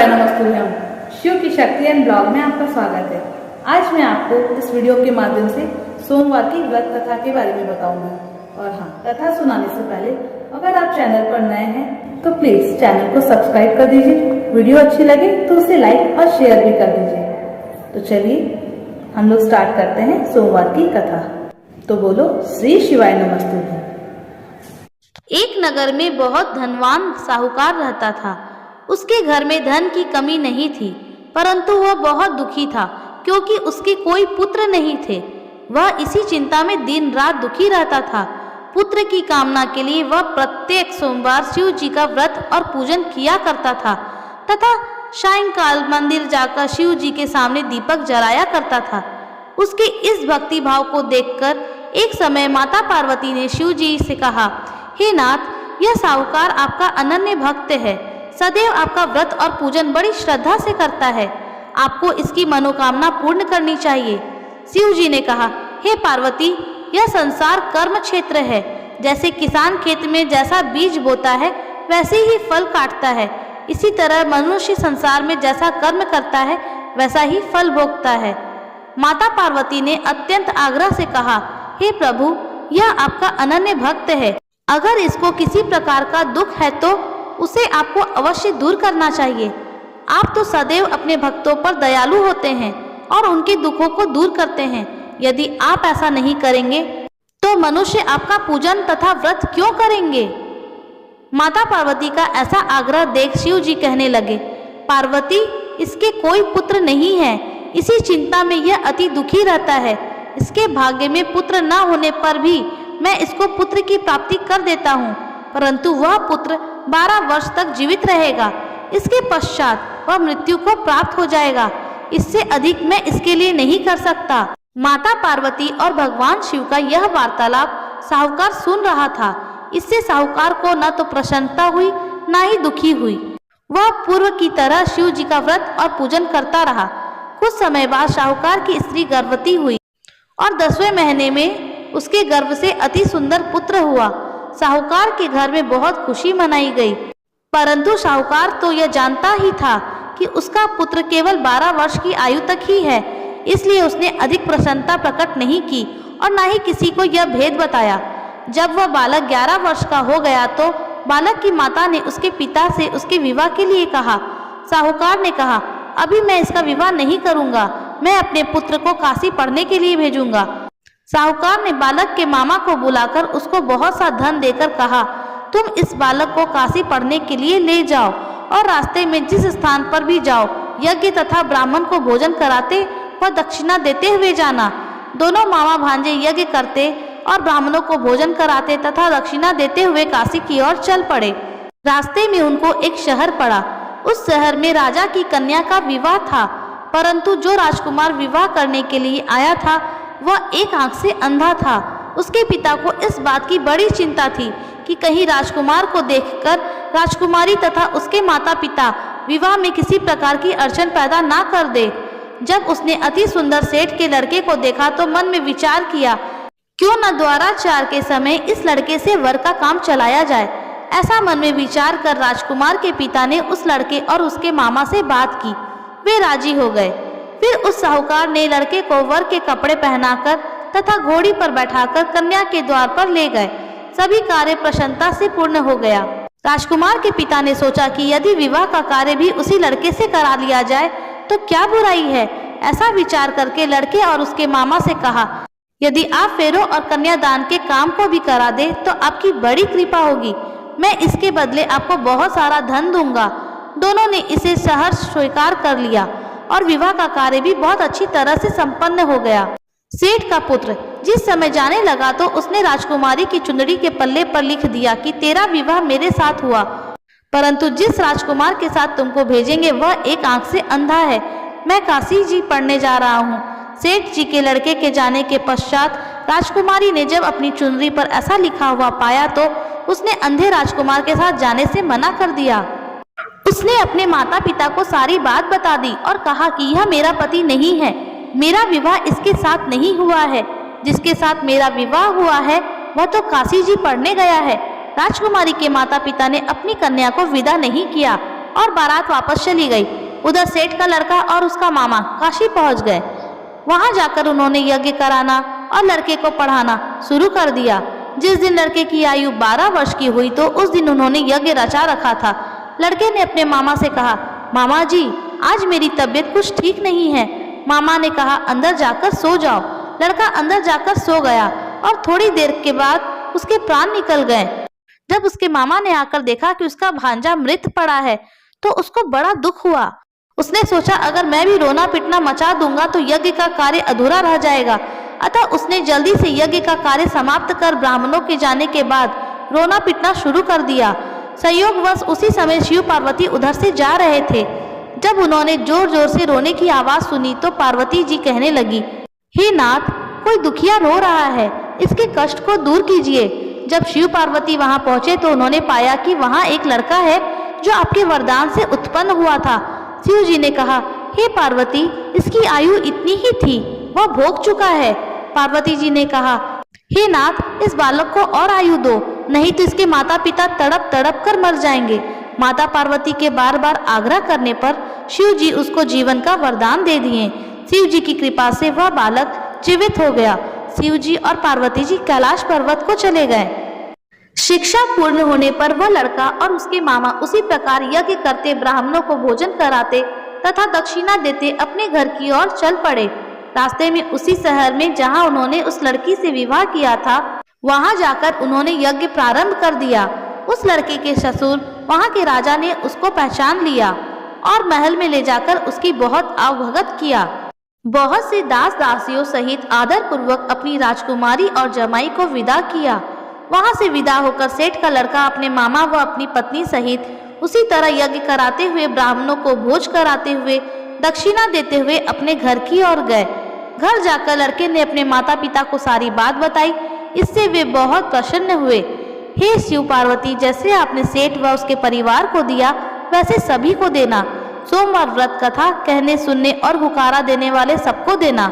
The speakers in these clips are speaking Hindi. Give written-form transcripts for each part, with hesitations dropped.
शिवाय नमस्तुभ्यम। शिव की शक्ति एंड ब्लॉग में आपका स्वागत है। आज मैं आपको इस वीडियो के माध्यम से सोमवार की व्रत कथा के बारे में बताऊंगी। और हाँ, कथा सुनाने से पहले अगर आप चैनल पर नए हैं तो प्लीज चैनल को सब्सक्राइब कर दीजिए। वीडियो अच्छी लगे तो उसे लाइक और शेयर भी कर दीजिए। तो चलिए हम लोग स्टार्ट करते हैं सोमवार की कथा। तो बोलो श्री शिवाय नमस्तुभ्यम। एक नगर में बहुत धनवान साहूकार रहता था। उसके घर में धन की कमी नहीं थी, परंतु वह बहुत दुखी था क्योंकि उसके कोई पुत्र नहीं थे। वह इसी चिंता में दिन रात दुखी रहता था। पुत्र की कामना के लिए वह प्रत्येक सोमवार शिव जी का व्रत और पूजन किया करता था तथा सायंकाल मंदिर जाकर शिव जी के सामने दीपक जलाया करता था। उसके इस भक्ति भाव को देखकर एक समय माता पार्वती ने शिव जी से कहा, हे नाथ, यह साहूकार आपका अनन्य भक्त है, सदैव आपका व्रत और पूजन बड़ी श्रद्धा से करता है। आपको इसकी मनोकामना पूर्ण करनी चाहिए। शिव जी ने कहा, हे पार्वती, यह संसार कर्म क्षेत्र है। जैसे किसान खेत में जैसा बीज बोता है वैसे ही फल काटता है, इसी तरह मनुष्य संसार में जैसा कर्म करता है वैसा ही फल भोगता है। माता पार्वती ने अत्यंत आग्रह से कहा, हे प्रभु, यह आपका अनन्य भक्त है। अगर इसको किसी प्रकार का दुख है तो उसे आपको अवश्य दूर करना चाहिए। आप तो सदैव अपने भक्तों पर दयालु होते हैं और उनके दुखों को दूर करते हैं। यदि आप ऐसा नहीं करेंगे तो मनुष्य आपका पूजन तथा व्रत क्यों करेंगे? माता पार्वती का ऐसा आग्रह देख शिव जी कहने लगे, पार्वती, इसके कोई पुत्र नहीं है, इसी चिंता में यह अति दुखी रहता है। इसके भाग्य में पुत्र न होने पर भी मैं इसको पुत्र की प्राप्ति कर देता हूँ, परंतु वह पुत्र 12 वर्ष तक जीवित रहेगा। इसके पश्चात वह मृत्यु को प्राप्त हो जाएगा। इससे अधिक मैं इसके लिए नहीं कर सकता। माता पार्वती और भगवान शिव का यह वार्तालाप साहूकार सुन रहा था। इससे साहूकार को न तो प्रसन्नता हुई न ही दुखी हुई। वह पूर्व की तरह शिव जी का व्रत और पूजन करता रहा। कुछ समय बाद साहूकार की स्त्री गर्भवती हुई और 10वें महीने में उसके गर्भ से अति सुंदर पुत्र हुआ। साहूकार के घर में बहुत खुशी मनाई गई, परंतु साहूकार तो यह जानता ही था कि उसका पुत्र केवल 12 वर्ष की आयु तक ही है, इसलिए उसने अधिक प्रसन्नता प्रकट नहीं की और न ही किसी को यह भेद बताया। जब वह बालक 11 वर्ष का हो गया तो बालक की माता ने उसके पिता से उसके विवाह के लिए कहा। साहूकार ने कहा, अभी मैं इसका विवाह नहीं करूंगा, मैं अपने पुत्र को काशी पढ़ने के लिए भेजूंगा। साहूकार ने बालक के मामा को बुलाकर उसको बहुत सा धन देकर कहा, तुम इस बालक को काशी पढ़ने के लिए ले जाओ और रास्ते में जिस स्थान पर भी जाओ यज्ञ तथा ब्राह्मण को भोजन कराते व दक्षिणा देते हुए जाना। दोनों मामा भांजे यज्ञ करते और ब्राह्मणों को भोजन कराते तथा दक्षिणा देते हुए काशी की ओर चल पड़े। रास्ते में उनको एक शहर पड़ा। उस शहर में राजा की कन्या का विवाह था, परंतु जो राजकुमार विवाह करने के लिए आया था वह एक आंख से अंधा था। उसके पिता को इस बात की बड़ी चिंता थी कि कहीं राजकुमार को देखकर राजकुमारी तथा उसके माता पिता विवाह में किसी प्रकार की अड़चन पैदा ना कर दे। जब उसने अति सुंदर सेठ के लड़के को देखा तो मन में विचार किया, क्यों न द्वाराचार के समय इस लड़के से वर का काम चलाया जाए। ऐसा मन में विचार कर राजकुमार के पिता ने उस लड़के और उसके मामा से बात की। वे राजी हो गए। फिर उस साहूकार ने लड़के को वर के कपड़े पहनाकर तथा घोड़ी पर बैठाकर कन्या के द्वार पर ले गए। सभी कार्य प्रसन्नता से पूर्ण हो गया। राजकुमार के पिता ने सोचा कि यदि विवाह का कार्य भी उसी लड़के से करा लिया जाए तो क्या बुराई है। ऐसा विचार करके लड़के और उसके मामा से कहा, यदि आप फेरों और कन्यादान के काम को भी करा दे तो आपकी बड़ी कृपा होगी। मैं इसके बदले आपको बहुत सारा धन दूंगा। दोनों ने इसे सहर्ष स्वीकार कर लिया और विवाह का कार्य भी बहुत अच्छी तरह से संपन्न हो गया। सेठ का पुत्र जिस समय जाने लगा तो उसने राजकुमारी की चुंदड़ी के पल्ले पर लिख दिया कि तेरा विवाह मेरे साथ हुआ, परंतु जिस राजकुमार के साथ तुमको भेजेंगे वह एक आंख से अंधा है। मैं काशी जी पढ़ने जा रहा हूँ। सेठ जी के लड़के के जाने के पश्चात राजकुमारी ने जब अपनी चुनरी पर ऐसा लिखा हुआ पाया तो उसने अंधे राजकुमार के साथ जाने से मना कर दिया। उसने अपने माता पिता को सारी बात बता दी और कहा कि यह मेरा पति नहीं है, मेरा विवाह इसके साथ नहीं हुआ है। जिसके साथ मेरा विवाह हुआ है वह तो काशी जी पढ़ने गया है। राजकुमारी के माता पिता ने अपनी कन्या को विदा नहीं किया। और बारात वापस चली गई। उधर सेठ का लड़का और उसका मामा काशी पहुंच गए। वहां जाकर उन्होंने यज्ञ कराना और लड़के को पढ़ाना शुरू कर दिया। जिस दिन लड़के की आयु 12 वर्ष की हुई तो उस दिन उन्होंने यज्ञ रचा रखा था। लड़के ने अपने मामा से कहा, मामा जी आज मेरी तबीयत कुछ ठीक नहीं है। मामा ने कहा, अंदर जाकर सो जाओ। लड़का अंदर जाकर सो गया और थोड़ी देर के बाद उसके प्राण निकल गए। जब उसके मामा ने आकर देखा कि उसका भांजा मृत पड़ा है तो उसको बड़ा दुख हुआ। उसने सोचा अगर मैं भी रोना पिटना मचा दूंगा तो यज्ञ का कार्य अधूरा रह जाएगा। अतः उसने जल्दी से यज्ञ का कार्य समाप्त कर ब्राह्मणों के जाने के बाद रोना पिटना शुरू कर दिया। संयोगवश उसी समय शिव पार्वती उधर से जा रहे थे। जब उन्होंने जोर जोर से रोने की आवाज सुनी तो पार्वती जी कहने लगी, हे नाथ, कोई दुखिया रो रहा है, इसके कष्ट को दूर कीजिए। जब शिव पार्वती वहां पहुंचे तो उन्होंने पाया कि वहां एक लड़का है जो आपके वरदान से उत्पन्न हुआ था। शिव जी ने कहा, हे पार्वती, इसकी आयु इतनी ही थी, वह भोग चुका है। पार्वती जी ने कहा, हे नाथ, इस बालक को और आयु दो, नहीं तो इसके माता पिता तड़प तड़प कर मर जाएंगे। माता पार्वती के बार बार आग्रह करने पर शिव जी उसको जीवन का वरदान दे दिए। शिव जी की कृपा से वह बालक जीवित हो गया। शिव जी और पार्वती जी कैलाश पर्वत को चले गए। शिक्षा पूर्ण होने पर वह लड़का और उसके मामा उसी प्रकार यज्ञ करते, ब्राह्मणों को भोजन कराते तथा दक्षिणा देते अपने घर की ओर चल पड़े। रास्ते में उसी शहर में जहां उन्होंने उस लड़की से विवाह किया था, वहां जाकर उन्होंने यज्ञ प्रारंभ कर दिया। उस लड़के के ससुर वहां के राजा ने उसको पहचान लिया और महल में ले जाकर उसकी बहुत आवभगत किया। बहुत से दास दासियों सहित आदर पूर्वक अपनी राजकुमारी और जमाई को विदा किया। वहां से विदा होकर सेठ का लड़का अपने मामा व अपनी पत्नी सहित उसी तरह यज्ञ कराते हुए, ब्राह्मणों को भोज कराते हुए, दक्षिणा देते हुए अपने घर की ओर गए। घर जाकर लड़के ने अपने माता पिता को सारी बात बताई। इससे वे बहुत प्रसन्न हुए। हे शिव पार्वती, जैसे आपने सेठ व उसके परिवार को दिया वैसे सभी को देना। सोमवार व्रत कथा कहने सुनने और हुकारा देने वाले सबको देना।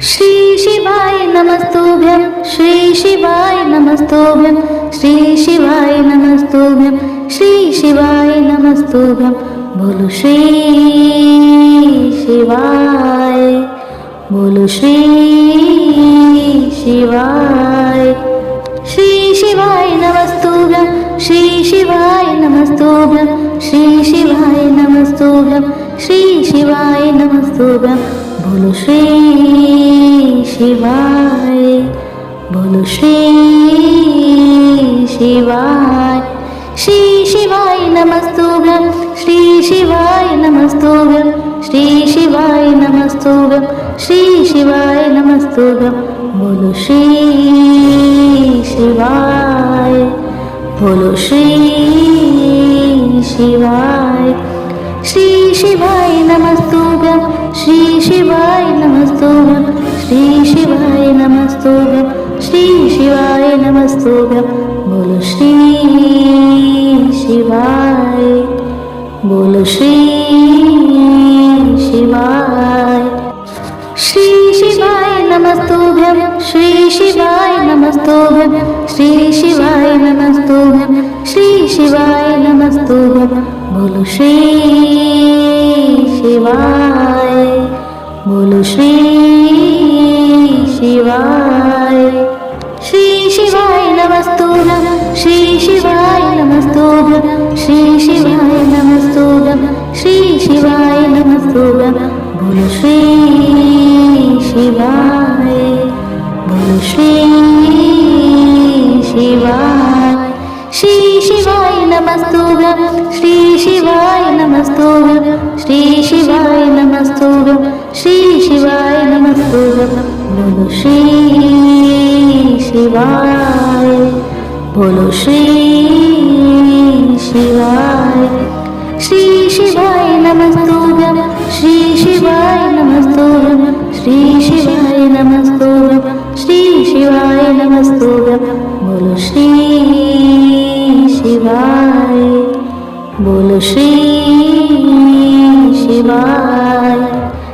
श्री शिवाय नमस्तुभ्यं, श्री शिवाय नमस्तुभ्यं, श्री शिवाय नमस्तुभ्यं, श्री शिवाय नमस्तुभ्यं। बोलो श्री शिवाय, बोलो श्री शिवाय। श्री शिवाय नमस्तुभ्यं, श्री शिवाय नमस्तुभ्यं, श्री शिवाय नमस्तुभ्यं, श्री शिवाय नमस्तुभ्यं। बोलो श्री शिवाय, बोलो श्री शिवाय। श्री शिवाय नमस्तुभ्यं, श्री शिवाय नमस्तुभ्यं, श्री शिवाय नमस्तुभ्यं, श्री शिवाय नमस्तुभ्यं। बोलो श्री शिवाय, बोलो श्री शिवाय। श्री शिवाय नमस्तुभ्यं, श्री शिवाय नमस्तुभ्यं, श्री शिवाय नमस्तुभ्यं, श्री शिवाय नमस्तुभ्यं। बोलो श्री शिवाय, बोलो श्री शिवाय। श्री शिवाय नमस्तुभ्यं, श्री शिवाय नमस्तुभ्यं, श्री शिवाय नमस्तुभ्यं, श्री शिवाय नमस्तुभ्यं। बोलो श्री शिवाय, बोलो श्री शिवाय। श्री शिवाय नमस्तुभ्यं, श्री शिवाय नमस्तुभ्यं, श्री शिवाय नमस्तुभ्यं, श्री शिवाय नमस्तुभ्यं। बोलो श्री शिवाय, बोलो श्री शिवाय। श्री शिवाय नमस्तुभ्यं, श्री शिवाय नमस्तुभ्यं, श्री शिवाय नमस्तुभ्यं, श्री शिवाय नमस्तुभ्यं। बोलो श्री शिवाय, बोलो श्री शिवाय। श्री शिवाय नमस्तुभ्यं, श्री शिवाय नमस्तुभ्यं, श्री शिवाय नमस्तुभ्यं, श्री शिवाय नमस्तुभ्यं। बोलो श्री शिवाय, बोलो श्री शिवाय।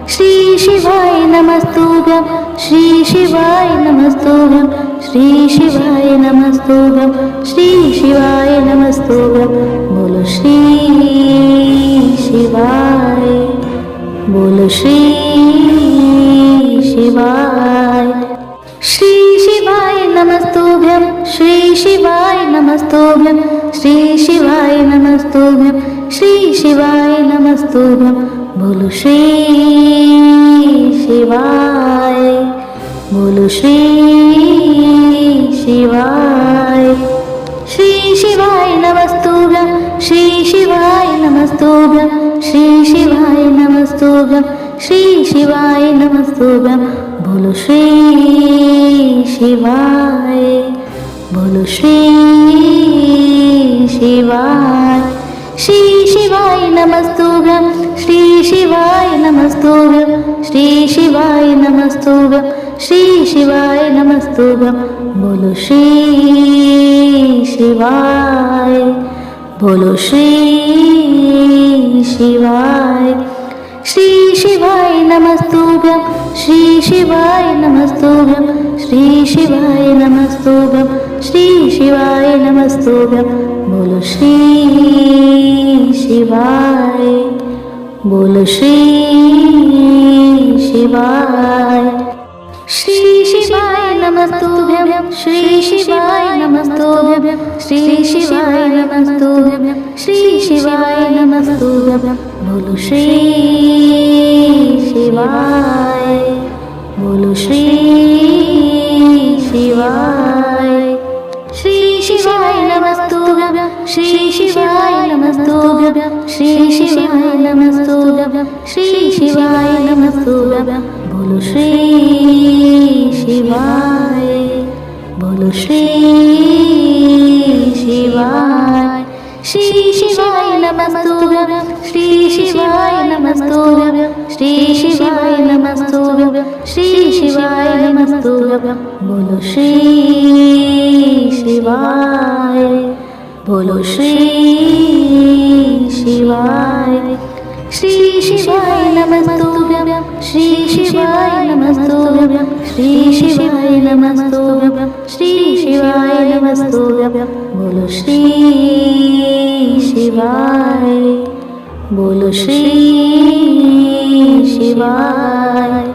श्री शिवाय नमस्तुभ्यं, श्री शिवाय नमस्तुभ्यं, श्री शिवाय नमस्तुभ्यं श्री शिवाय नमस्तुभ्यं बोलो श्री शिवाय बोलो श्री शिवाय श्री शिवाय नमस्तुभ्यं श्री शिवाय नमस्तुभ्यं श्री शिवाय नमस्तुभ्यं श्री शिवाय नमस्तुभ्यं बोलो श्री शिवाय बोलो श्री शिवाय श्री शिवाय नमस्तुभ्यं श्री शिवाय नमस्तुभ्यं श्री शिवाय नमस्तुभ्यं श्री शिवाय नमस्तुभ्यं बोलो श्री शिवाय बोलो श्री शिवाय श्री शिवाय नमस्तुभ्यं श्री शिवाय नमस्तुभ्यं श्री शिवाय नमस्तुभ्यं श्री शिवाय नमस्तुभ्यं बोलो श्री शिवाय बोलो श्री शिवाय श्री शिवाय नमस्तुभ्यं श्री शिवाय नमस्तुभ्यं श्री शिवाय नमस्तुभ्यं श्री शिवाय नमस्तुभ्यं बोलो श्री शिवाय बोलो श्री शिवाय श्री शिवाय नमस्तुभ्यं श्री शिवाय नमस्तुभ्यं श्री शिवाय नमस्तुभ्यं श्री शिवाय नमस्तुभ्यं बोलो श्री शिवाय बोलो श्री शिवाय श्री शिवाय नमस्तुभ्यं श्री शिवाय नमस्तुभ्यं श्री शिवाय नमस्तुभ्यं श्री शिवाय नमस्तुभ्यं बोलो श्री शिवाय बोलो श्री शिवाय श्री शिवाय नमस्तुभ्यं श्री शिवाय नमस्तुभ्यं श्री शिवाय नमस्तुभ्यं श्री शिवाय नमस्तुभ्यं बोलो श्री शिवाय बोलो श्री शिवाय श्री शिवाय नमस्तुभ्यं श्री शिवाय नमस्तुभ्यं श्री शिवाय नमस्तुभ्यं श्री शिवाय नमस्तुभ्यं बोलो श्री शिवाय बोलो श्री शिवाय